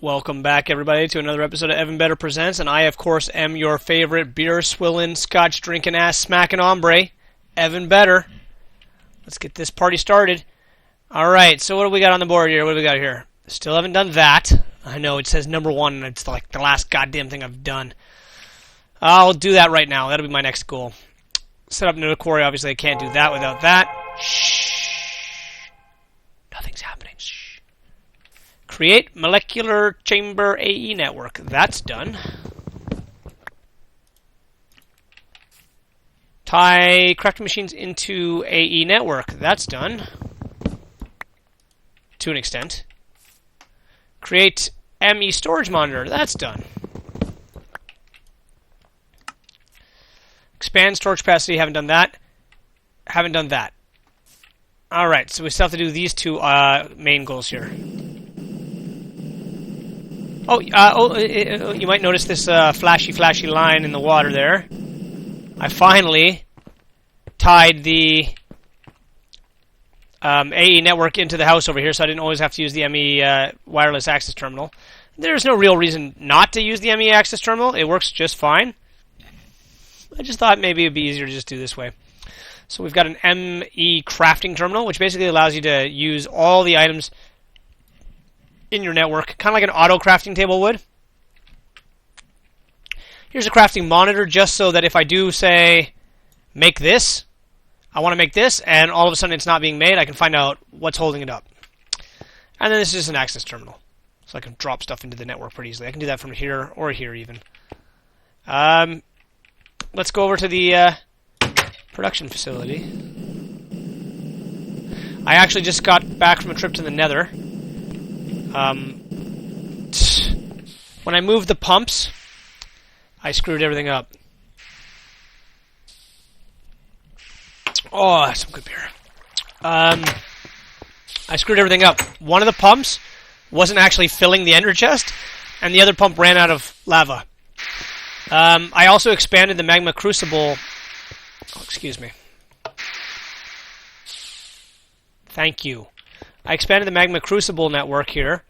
Welcome back, everybody, to another episode of Evan Better Presents, and I, of course, am your favorite beer-swilling, scotch-drinking, ass-smacking hombre, Evan Better. Let's get this party started. Alright, so what do we got on the board here? What do we got here? Still haven't done that. I know, it says number 1, and it's like the last goddamn thing I've done. I'll do that right now. That'll be my next goal. Set up another quarry. Obviously, I can't do that without that. Shh. Nothing's happening. Shh. Create molecular chamber AE network. That's done. Tie crafting machines into AE network. That's done. To an extent. Create ME storage monitor. That's done. Expand storage capacity. Haven't done that. Haven't done that. Alright, so we still have to do these two main goals here. You might notice this flashy line in the water there. I finally tied the AE network into the house over here, so I didn't always have to use the ME wireless access terminal. There's no real reason not to use the ME access terminal. It works just fine. I just thought maybe it'd be easier to just do this way. So we've got an ME crafting terminal, which basically allows you to use all the items in your network, kind of like an auto crafting table would. Here's a crafting monitor, just so that if I do say, make this, I want to make this, and all of a sudden it's not being made, I can find out what's holding it up. And then this is an access terminal, so I can drop stuff into the network pretty easily. I can do that from here, or here even. Let's go over to the production facility. I actually just got back from a trip to the Nether. When I moved the pumps, I screwed everything up. Oh, that's some good beer. I screwed everything up. One of the pumps wasn't actually filling the ender chest, and the other pump ran out of lava. I also expanded the magma crucible. Oh, excuse me. Thank you. I expanded the magma crucible network here.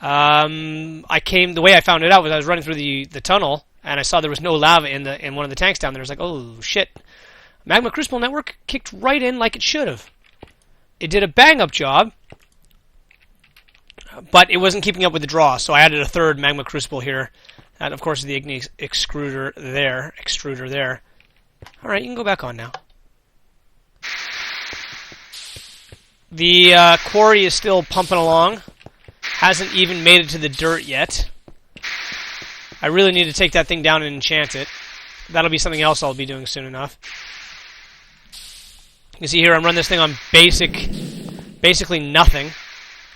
The way I found it out was I was running through the tunnel, and I saw there was no lava in one of the tanks down there. I was like, oh shit. Magma crucible network kicked right in like it should have. It did a bang-up job, but it wasn't keeping up with the draw, so I added a third magma crucible here. And of course the igni extruder there. Alright, you can go back on now. The quarry is still pumping along. Hasn't even made it to the dirt yet. I really need to take that thing down and enchant it. That'll be something else I'll be doing soon enough. You can see here I'm running this thing on basically nothing.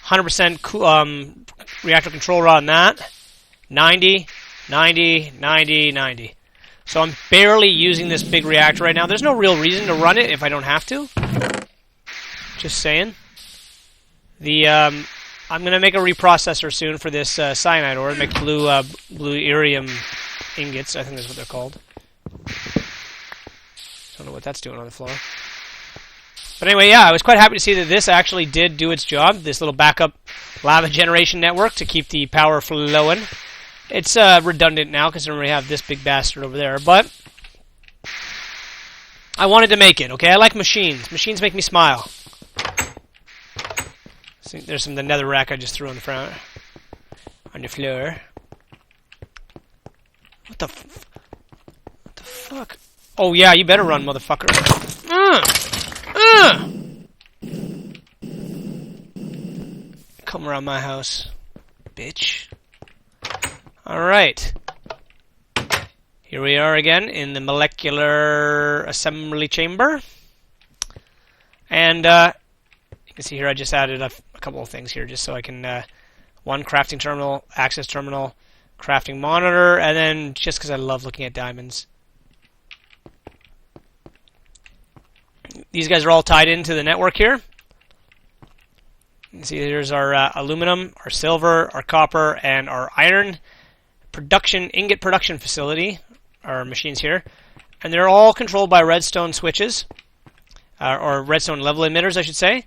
100% reactor control rod on that. 90. So I'm barely using this big reactor right now. There's no real reason to run it if I don't have to. Just saying. I'm going to make a reprocessor soon for this cyanide ore. Make blue irium ingots. I think that's what they're called. Don't know what that's doing on the floor. But anyway, yeah, I was quite happy to see that this actually did do its job. This little backup lava generation network to keep the power flowing. It's redundant now because I already have this big bastard over there. But I wanted to make it, okay? I like machines. Machines make me smile. See, there's some of the nether rack I just threw on the front. On the floor. What the fuck? Oh yeah, you better run, motherfucker. Come around my house, bitch. Alright. Here we are again in the molecular assembly chamber. And you can see here I just added a couple of things here just so I can one crafting terminal, access terminal, crafting monitor, and then just because I love looking at diamonds. These guys are all tied into the network here. You can see here's our aluminum, our silver, our copper, and our iron ingot production facility, our machines here. And they're all controlled by redstone switches, or redstone level emitters, I should say.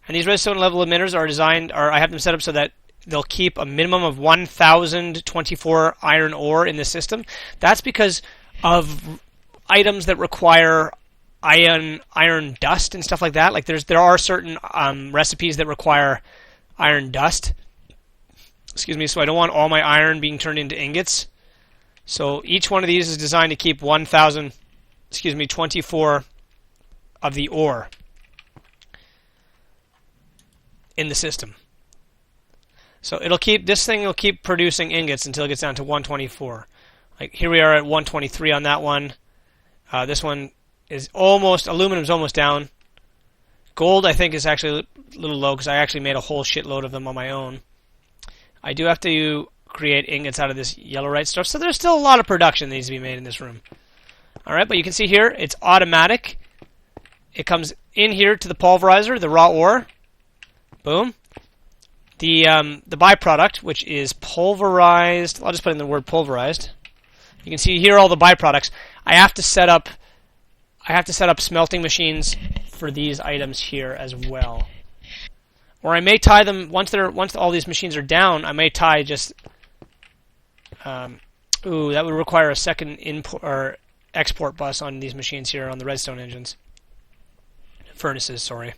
And these redstone level emitters are designed, or I have them set up so that they'll keep a minimum of 1,024 iron ore in the system. That's because of items that require iron dust and stuff like that. Like there are certain recipes that require iron dust. Excuse me. So I don't want all my iron being turned into ingots. So each one of these is designed to keep 24 of the ore in the system. So this thing will keep producing ingots until it gets down to 124. Like here we are at 123 on that one. This one is aluminum's almost down. Gold, I think, is actually a little low because I actually made a whole shitload of them on my own. I do have to create ingots out of this yellowite stuff, so there's still a lot of production that needs to be made in this room. Alright, but you can see here, it's automatic. It comes in here to the pulverizer, the raw ore. Boom. The byproduct, which is pulverized, I'll just put in the word pulverized. You can see here all the byproducts. I have to set up smelting machines for these items here as well. Or I may tie them once all these machines are down. I may tie just. That would require a second input or export bus on these machines here on the redstone engines, furnaces. Sorry.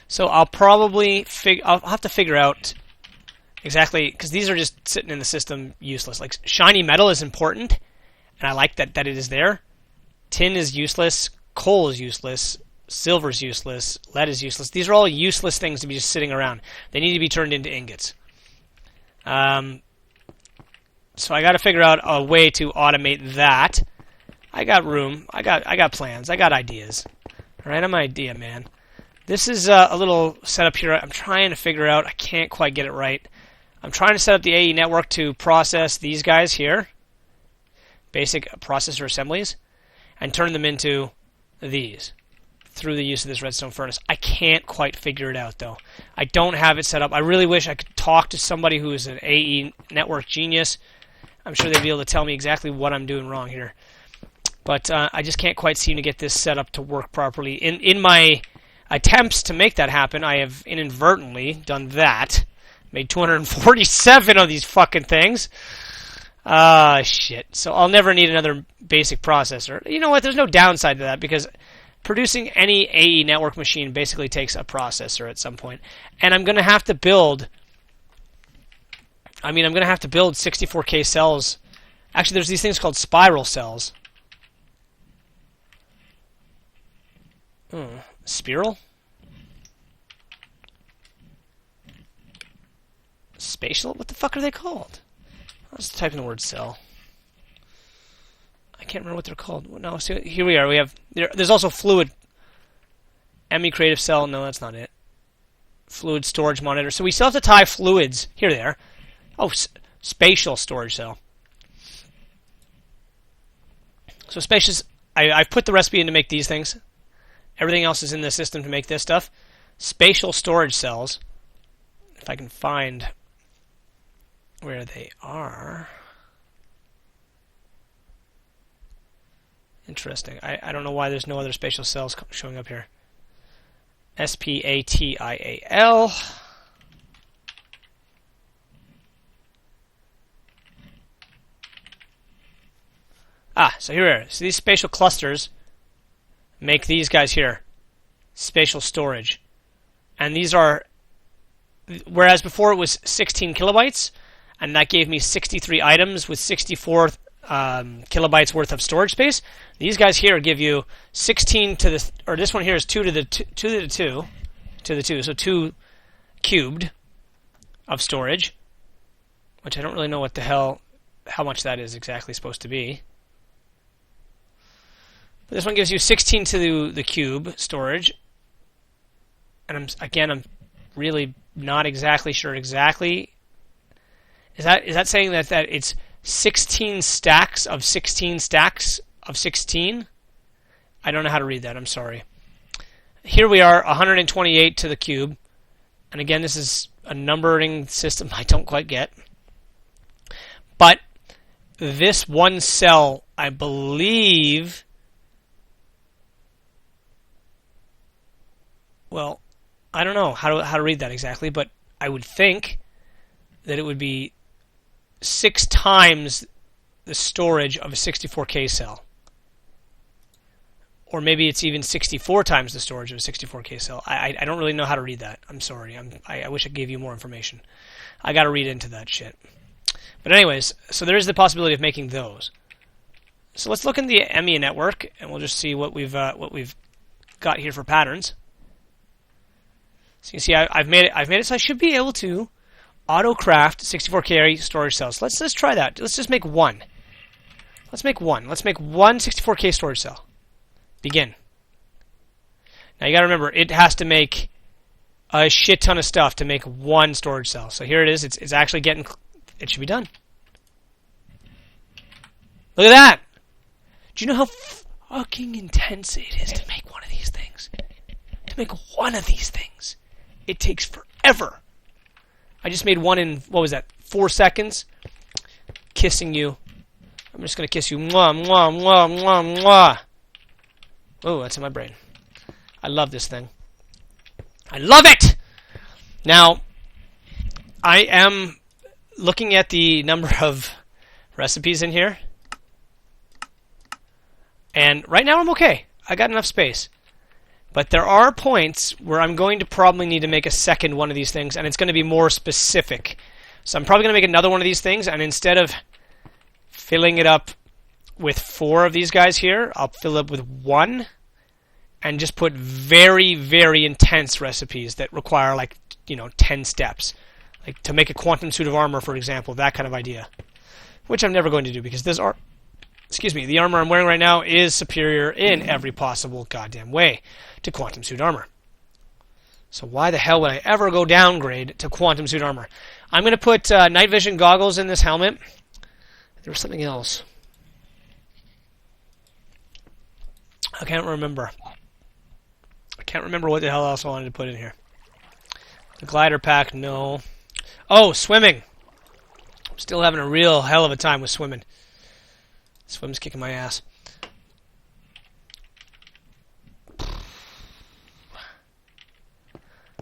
So I'll probably I'll have to figure out exactly, because these are just sitting in the system useless. Like shiny metal is important, and I like that it is there. Tin is useless. Coal is useless. Silver is useless. Lead is useless. These are all useless things to be just sitting around. They need to be turned into ingots. So I got to figure out a way to automate that. I got room. I got plans. I got ideas. All right, I'm an idea man. This is a little setup here. I'm trying to figure out. I can't quite get it right. I'm trying to set up the AE network to process these guys here, basic processor assemblies, and turn them into these through the use of this redstone furnace. I can't quite figure it out, though. I don't have it set up. I really wish I could talk to somebody who is an AE network genius. I'm sure they'd be able to tell me exactly what I'm doing wrong here. But I just can't quite seem to get this set up to work properly. In my attempts to make that happen, I have inadvertently done that. Made 247 of these fucking things. Shit. So I'll never need another basic processor. You know what? There's no downside to that, because producing any AE network machine basically takes a processor at some point. And I'm going to have to build... I'm going to have to build 64K cells. Actually, there's these things called spiral cells. Spiral? Spatial? What the fuck are they called? I'll just type in the word cell. I can't remember what they're called. No, so here we are. We have there's also fluid. ME creative cell. No, that's not it. Fluid storage monitor. So we still have to tie fluids. Here they are. Oh, spatial storage cell. So spacious. I've put the recipe in to make these things. Everything else is in the system to make this stuff. Spatial storage cells. If I can find where they are. Interesting. I don't know why there's no other spatial cells showing up here. SPATIAL. So here we are. So these spatial clusters make these guys here. Spatial storage. And these are, whereas before it was 16 kilobytes, and that gave me 63 items with 64 kilobytes worth of storage space. These guys here give you 16 to the, or this one here is 2 to the 2, so 2 cubed of storage, which I don't really know what the hell, how much that is exactly supposed to be. But this one gives you 16 to the cube storage, and I'm really not exactly sure exactly. Is that saying that it's 16 stacks of 16 stacks of 16? I don't know how to read that. I'm sorry. Here we are, 128 to the cube. And again, this is a numbering system I don't quite get. But this one cell, I believe... Well, I don't know how to read that exactly, but I would think that it would be 6 times the storage of a 64K cell. Or maybe it's even 64 times the storage of a 64K cell. I don't really know how to read that. I'm sorry. I wish I gave you more information. I got to read into that shit. But anyways, so there is the possibility of making those. So let's look in the EMEA network, and we'll just see what we've got here for patterns. So you can see I've made it so I should be able to auto craft 64K storage cells. Let's try that. Let's just make one. Let's make one 64K storage cell. Begin. Now you got to remember, it has to make a shit ton of stuff to make one storage cell. So here it is. It's actually getting. It should be done. Look at that. Do you know how fucking intense it is to make one of these things? To make one of these things, it takes forever. I just made one in, what was that, 4 seconds? Kissing you. I'm just going to kiss you. Mwah, mwah, mwah, mwah, mwah. Oh, that's in my brain. I love this thing. I love it! Now, I am looking at the number of recipes in here. And right now I'm okay. I got enough space. But there are points where I'm going to probably need to make a second one of these things, and it's going to be more specific. So I'm probably going to make another one of these things, and instead of filling it up with 4 of these guys here, I'll fill it up with 1 and just put very, very intense recipes that require, like, 10 steps. Like to make a quantum suit of armor, for example, that kind of idea. Which I'm never going to do because the armor I'm wearing right now is superior in every possible goddamn way to quantum suit armor. So why the hell would I ever go downgrade to quantum suit armor? I'm going to put night vision goggles in this helmet. There was something else. I can't remember. I can't remember what the hell else I wanted to put in here. The glider pack, no. Oh, swimming. I'm still having a real hell of a time with swimming. Swim's kicking my ass. But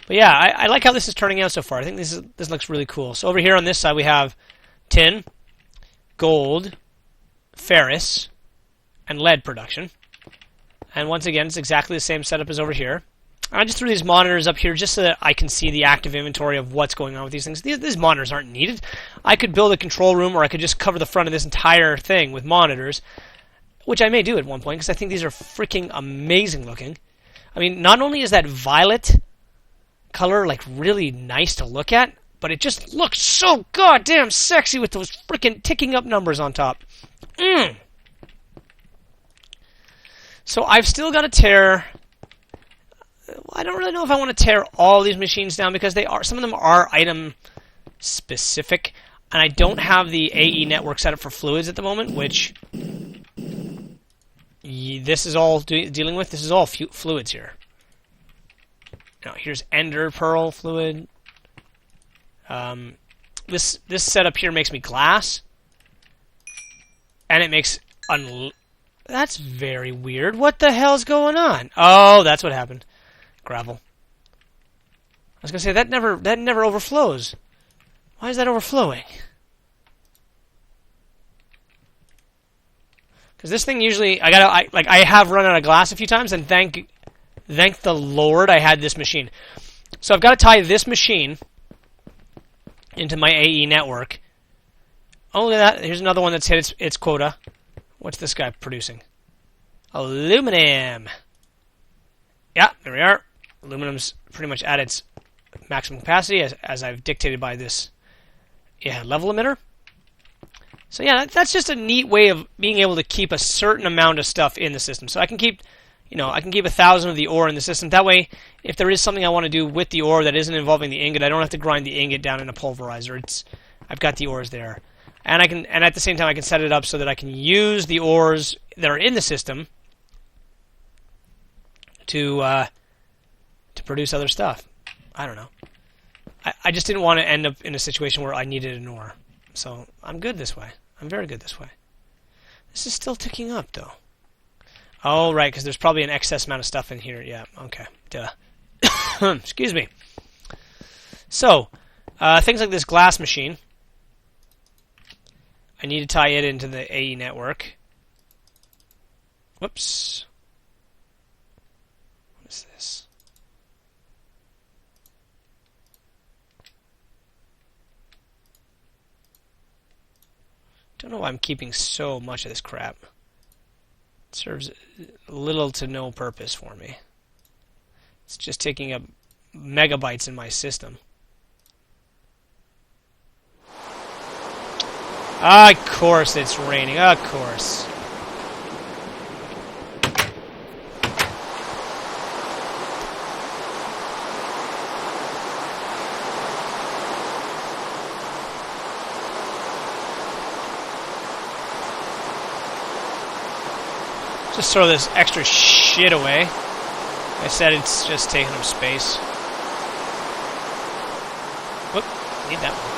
yeah, I like how this is turning out so far. I think this looks really cool. So over here on this side we have tin, gold, ferrous, and lead production. And once again, it's exactly the same setup as over here. I just threw these monitors up here just so that I can see the active inventory of what's going on with these things. These monitors aren't needed. I could build a control room, or I could just cover the front of this entire thing with monitors, which I may do at one point, because I think these are freaking amazing looking. I mean, not only is that violet color like really nice to look at, but it just looks so goddamn sexy with those freaking ticking up numbers on top. So I've still got to tear. I don't really know if I want to tear all these machines down because some of them are item specific, and I don't have the AE network set up for fluids at the moment, which this is all dealing with. This is all fluids here. Now here's Ender Pearl fluid. This setup here makes me glass, and it makes That's very weird. What the hell's going on? Oh, that's what happened. Gravel. I was gonna say that never overflows. Why is that overflowing? Because this thing usually I have run out of glass a few times, and thank the Lord I had this machine. So I've got to tie this machine into my AE network. Oh, look at that. Here's another one that's hit its quota. What's this guy producing? Aluminum. Yeah, there we are. Aluminum's pretty much at its maximum capacity as I've dictated by this level emitter. So yeah, that's just a neat way of being able to keep a certain amount of stuff in the system. So I can keep, I can keep 1,000 of the ore in the system. That way, if there is something I want to do with the ore that isn't involving the ingot, I don't have to grind the ingot down in a pulverizer. I've got the ores there. And at the same time I can set it up so that I can use the ores that are in the system to produce other stuff. I don't know. I just didn't want to end up in a situation where I needed an ore. So I'm good this way. I'm very good this way. This is still ticking up though. Oh right, because there's probably an excess amount of stuff in here. Yeah, okay. Duh. Excuse me. So Things like this glass machine. I need to tie it into the AE network. Whoops. What is this? Don't know why I'm keeping so much of this crap. It serves little to no purpose for me. It's just taking up megabytes in my system. Of course it's raining. Of course. Just throw this extra shit away. I said it's just taking up space. Whoop, need that one.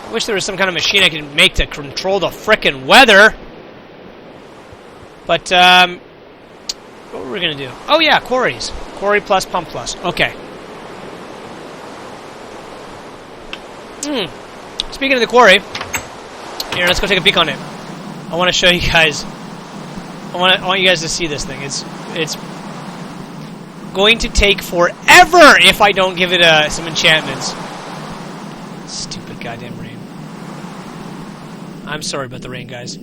I wish there was some kind of machine I could make to control the frickin' weather. But, what were we gonna do? Oh yeah, quarries. Quarry plus, pump plus. Okay. Speaking of the quarry, here, let's go take a peek on it. I want to show you guys. I want you guys to see this thing. It's going to take forever if I don't give it some enchantments. Stupid goddamn rain. I'm sorry about the rain, guys.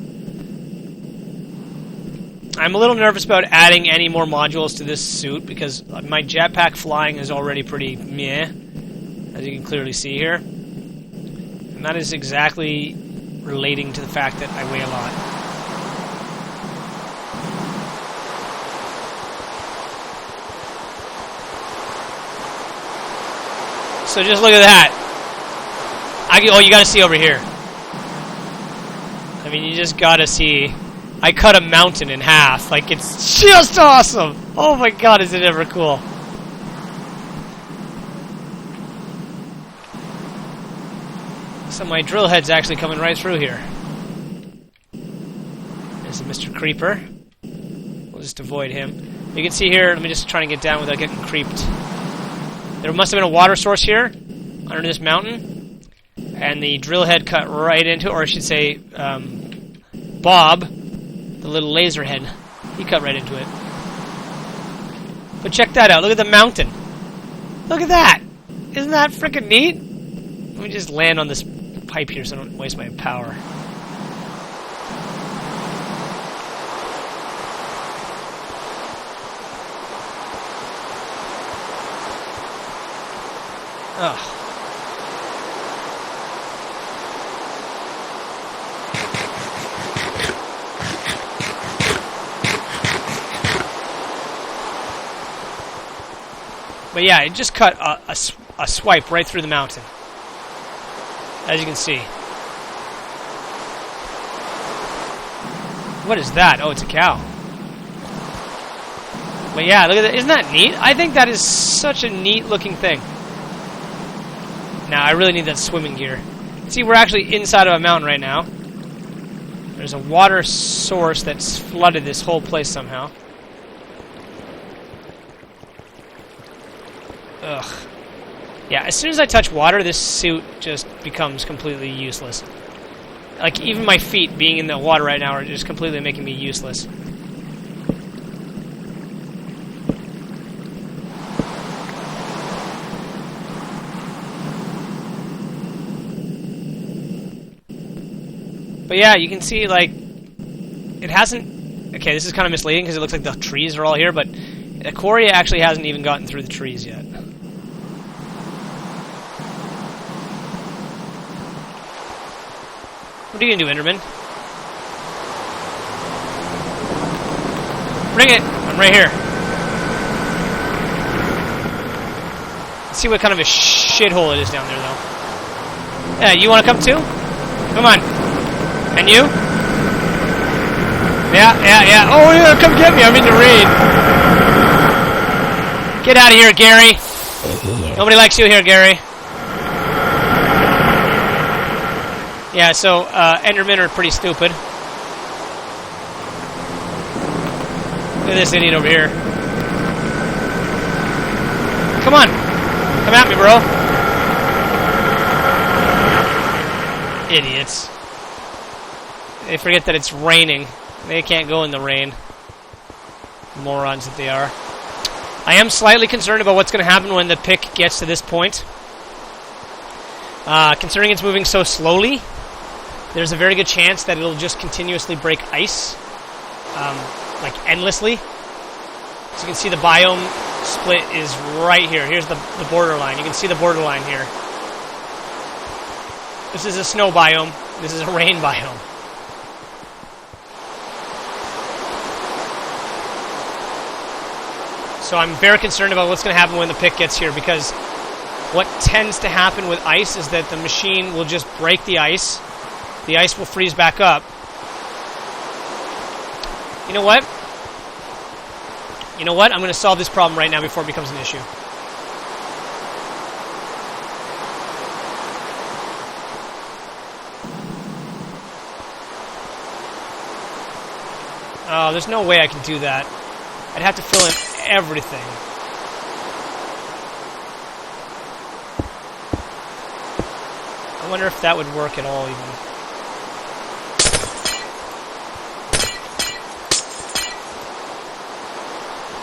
I'm a little nervous about adding any more modules to this suit because my jetpack flying is already pretty meh, as you can clearly see here. And that is exactly relating to the fact that I weigh a lot. So just look at that. Oh, you gotta see over here. I mean, you just gotta see. I cut a mountain in half. Like, it's just awesome. Oh my god, is it ever cool. So my drill head's actually coming right through here. There's Mr. Creeper. We'll just avoid him. You can see here, let me just try and get down without getting creeped. There must have been a water source here, under this mountain, and the drill head cut right into it, or I should say, Bob, the little laser head, he cut right into it. But check that out, look at the mountain. Look at that! Isn't that freaking neat? Let me just land on this pipe here so I don't waste my power. Ugh. But yeah, it just cut a swipe right through the mountain. As you can see. What is that? Oh, it's a cow. But yeah, look at that. Isn't that neat? I think that is such a neat looking thing. Now, I really need that swimming gear. See, we're actually inside of a mountain right now. There's a water source that's flooded this whole place somehow. Ugh. Yeah, as soon as I touch water, this suit just becomes completely useless. Like, even my feet being in the water right now are just completely making me useless. But yeah, you can see, like, it hasn't... Okay, this is kind of misleading because it looks like the trees are all here, but the quarry actually hasn't even gotten through the trees yet. What are you gonna do, Enderman? Bring it! I'm right here. Let's see what kind of a shithole it is down there, though. Yeah, you wanna come too? Come on. And you? Yeah. Oh, yeah, come get me. I'm in the rain. Get out of here, Gary. Nobody likes you here, Gary. Yeah, so Endermen are pretty stupid. Look at this idiot over here. Come on. Come at me, bro. Idiots. They forget that it's raining. They can't go in the rain. Morons that they are. I am slightly concerned about what's going to happen when the pick gets to this point. Considering it's moving so slowly, there's a very good chance that it'll just continuously break ice. Like endlessly. So you can see the biome split is right here. Here's the borderline. You can see the borderline here. This is a snow biome. This is a rain biome. So I'm very concerned about what's going to happen when the pick gets here, because what tends to happen with ice is that the machine will just break the ice. The ice will freeze back up. You know what? You know what? I'm going to solve this problem right now before it becomes an issue. Oh, there's no way I can do that. I'd have to fill in everything. I wonder if that would work at all, even.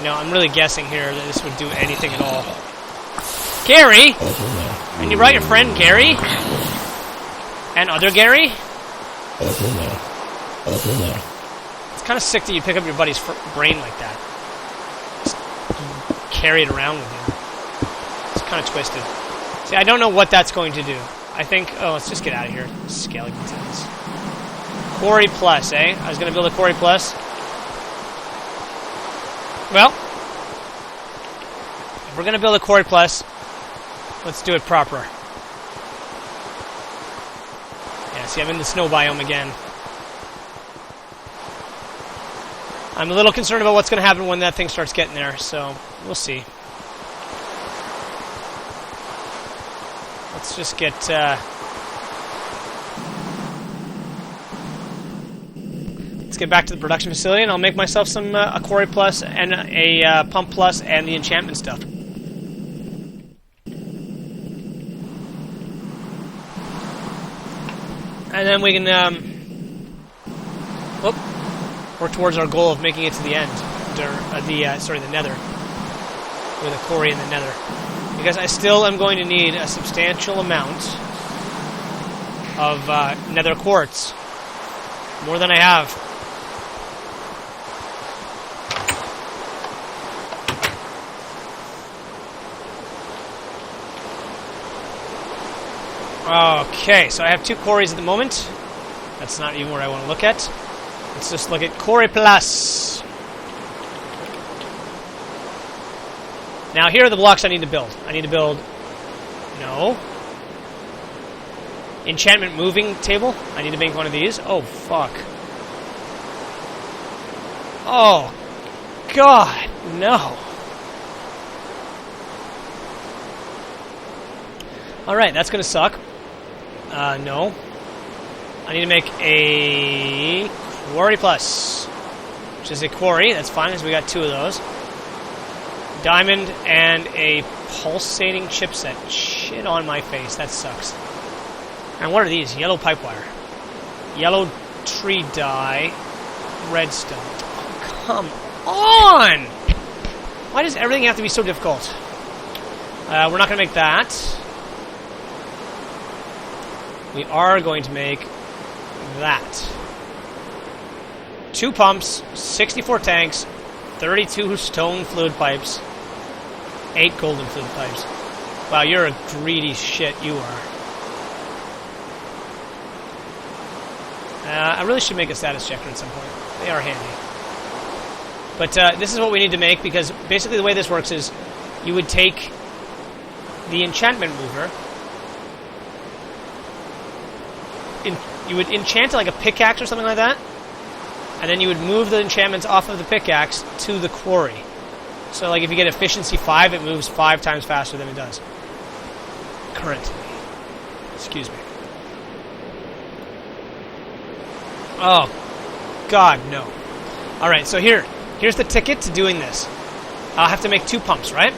No, I'm really guessing here that this would do anything at all. Gary! And you brought your friend Gary? And other Gary? It's kind of sick that you pick up your buddy's brain like that. Just carry it around with you. It's kind of twisted. See, I don't know what that's going to do. I think... Oh, let's just get out of here. Skeletons. Quarry Plus, eh? I was going to build a Quarry Plus. Well, if we're going to build a Quarry Plus, let's do it proper. Yeah, see, I'm in the snow biome again. I'm a little concerned about what's going to happen when that thing starts getting there, so we'll see. Let's just get... Let's get back to the production facility, and I'll make myself some a Quarry Plus and a Pump Plus and the enchantment stuff. And then we can work towards our goal of making it to the end, the Nether, with a quarry in the Nether, because I still am going to need a substantial amount of Nether quartz, more than I have. Okay, so I have 2 quarries at the moment. That's not even where I want to look at. Let's just look at Quarry Plus. Now, here are the blocks I need to build. I need to build... No. Enchantment moving table. I need to make one of these. Oh, fuck. Oh, God, no. Alright, that's going to suck. No. I need to make a Quarry Plus, which is a quarry. That's fine, because we got 2 of those. Diamond and a pulsating chipset. Shit on my face. That sucks. And what are these? Yellow pipe wire. Yellow tree dye. Redstone. Oh, come on! Why does everything have to be so difficult? We're not going to make that. We are going to make that. 2 pumps, 64 tanks, 32 stone fluid pipes, 8 golden fluid pipes. Wow, you're a greedy shit, you are. I really should make a status checker at some point. They are handy. But this is what we need to make, because basically the way this works is you would take the enchantment mover, you would enchant like a pickaxe or something like that, and then you would move the enchantments off of the pickaxe to the quarry. So like if you get efficiency 5, it moves 5 times faster than it does currently. Excuse me. Oh, God, no. Alright, so here's here's the ticket to doing this. I'll have to make 2 pumps, right?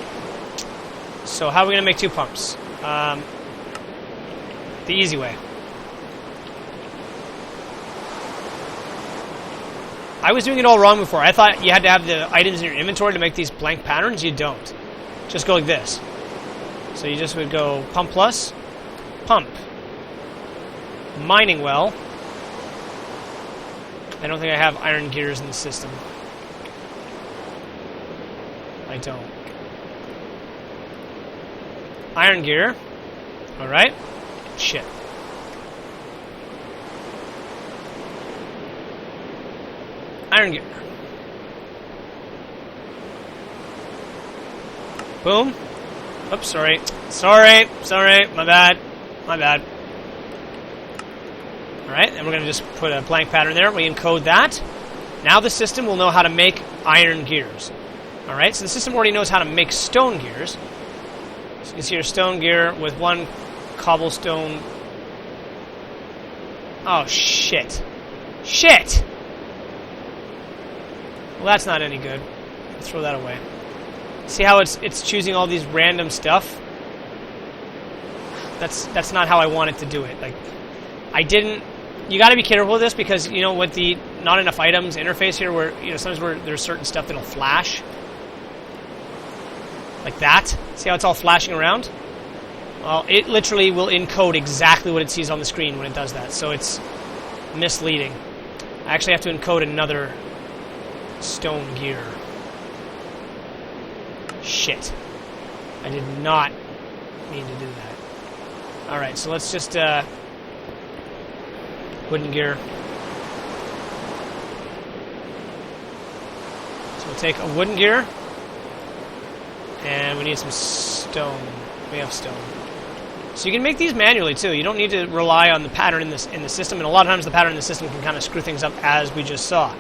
So how are we going to make 2 pumps? The easy way. I was doing it all wrong before. I thought you had to have the items in your inventory to make these blank patterns. You don't. Just go like this. So you just would go pump plus, pump. Mining well. I don't think I have iron gears in the system. I don't. Iron gear. Alright. Shit. Iron gear. Boom. Oops, sorry. Sorry. My bad. Alright, and we're going to just put a blank pattern there. We encode that. Now the system will know how to make iron gears. Alright, so the system already knows how to make stone gears. So you can see your stone gear with 1 cobblestone. Oh, shit. Shit! Well, that's not any good. Let's throw that away. See how it's choosing all these random stuff? That's not how I wanted to do it. Like, I didn't... You got to be careful with this because, you know, with the not enough items interface here where, you know, sometimes where there's certain stuff that'll flash. Like that. See how it's all flashing around? Well, it literally will encode exactly what it sees on the screen when it does that. So it's misleading. I actually have to encode another stone gear. Shit. I did not mean to do that. Alright, so let's just... wooden gear. So we'll take a wooden gear. And we need some stone. We have stone. So you can make these manually too. You don't need to rely on the pattern in the system, and a lot of times the pattern in the system can kind of screw things up as we just saw.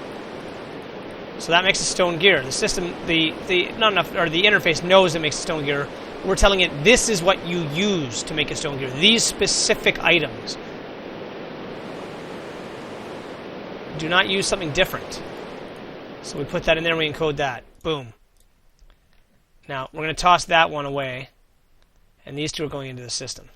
So that makes a stone gear. The system, the interface knows it makes a stone gear. We're telling it this is what you use to make a stone gear. These specific items. Do not use something different. So we put that in there and we encode that. Boom. Now, we're going to toss that one away. And these 2 are going into the system.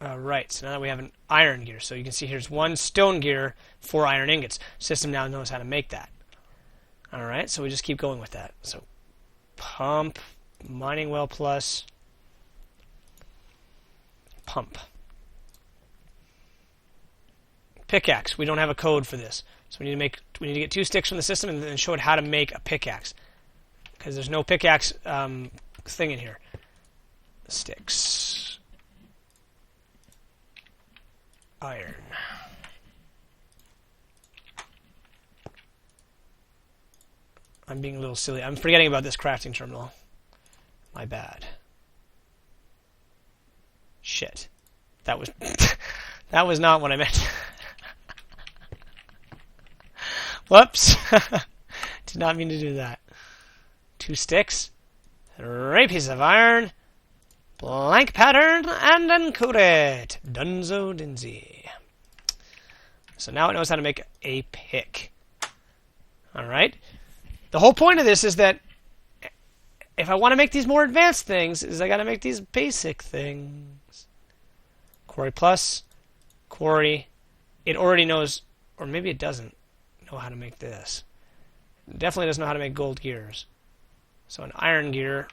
Alright, so now that we have an iron gear. So you can see here's 1 stone gear, 4 iron ingots. System now knows how to make that. Alright, so we just keep going with that. So, pump, mining well plus, pump. Pickaxe. We don't have a code for this. So we need to get 2 sticks from the system and then show it how to make a pickaxe. Because there's no pickaxe thing in here. Sticks. Iron. I'm being a little silly. I'm forgetting about this crafting terminal. My bad. Shit. That was that was not what I meant. Whoops. Did not mean to do that. 2 sticks. 3 pieces of iron. Blank pattern and encode it. Dunzo Dinsey. So now it knows how to make a pick. Alright. The whole point of this is that if I want to make these more advanced things, is I got to make these basic things. Quarry plus. Quarry. It already knows, or maybe it doesn't know how to make this. It definitely doesn't know how to make gold gears. So an iron gear.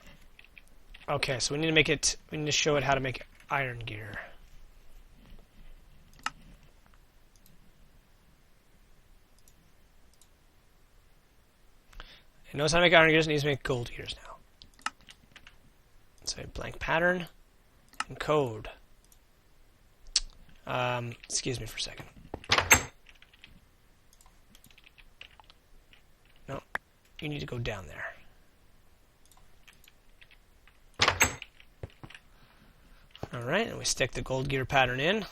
Okay, so we need to show it how to make iron gear. It knows how to make iron gears, and it needs to make gold gears now. So a blank pattern, encode. Excuse me for a second. No, you need to go down there. Alright, and we stick the gold gear pattern in.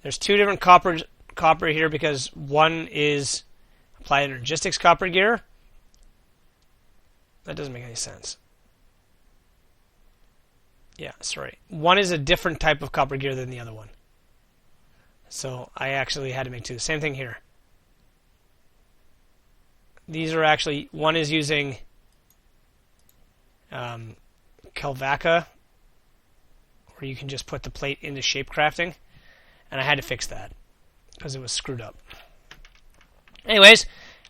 There's 2 different copper here because one is applied energistics copper gear. That doesn't make any sense. Yeah, sorry. One is a different type of copper gear than the other one. So I actually had to make two. Same thing here. These are actually, one is using Kelvaka, where you can just put the plate into shape crafting, and I had to fix that because it was screwed up. Anyways,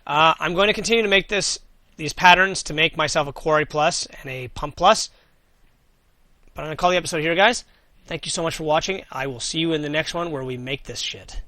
I'm going to continue to make these patterns to make myself a Quarry Plus and a Pump Plus. But I'm going to call the episode here, guys. Thank you so much for watching. I will see you in the next one where we make this shit.